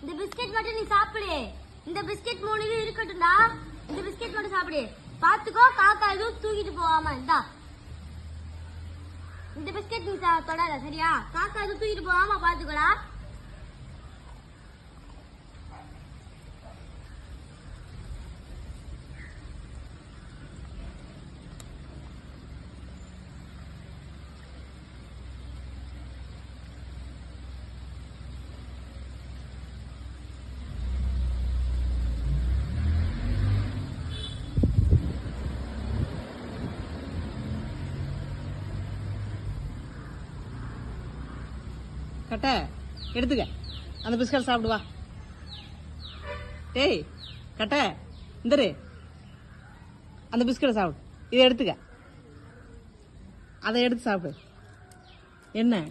இந்த பிஸ்கெட் மட்டும் நீ சாப்பிடு. இந்த பிஸ்கெட் 3 இது இருக்கட்டும்டா. இந்த பிஸ்கெட் மட்டும் சாப்பிடு. பாத்துக்கோ காக்கா எதுவும் தூக்கிட்டு போகாம. இந்தா இந்த பிஸ்கெட் நீ தொடாத சரியா? காக்கா எதுவும் தூக்கிட்டு போகாம பாத்துக்கோடா. கட்ட எடுத்துக்க, அந்த பிஸ்கட் சாப்பிடுவா. டேய் கட்ட இந்தரு, அந்த பிஸ்கட்டை சாப்பிடு. இதை எடுத்துக்க, அதை எடுத்து சாப்பிடு. என்ன